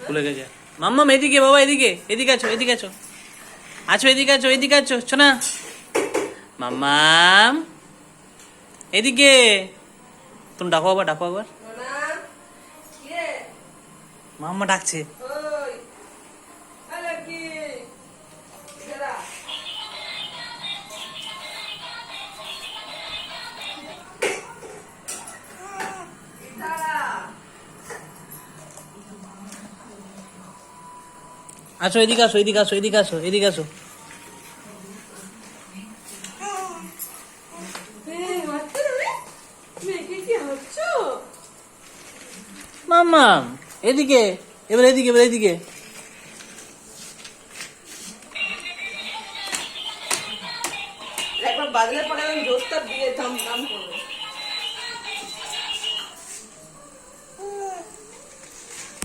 ভুলে গেছে। মাম্মাম এদিকে, বাবা এদিকে, এদিকে আছো, এদিকে আছো, আছো এদিকে আছো, এদিকে আছো, শোনা মাম্মাম এদিকে। তুমি ডাকো আবার, ডাকো আবার। মাম্মা ডাকছে। আসো এদিকে আসো, এদিকে আসো, এদিকে আসো, এদিকে আসো। মাম্মাম এদিকে, এবার এদিকে, এবার এদিকে। একবার বাদলে পরে জোরটা দিয়ে দাম দাম করবে।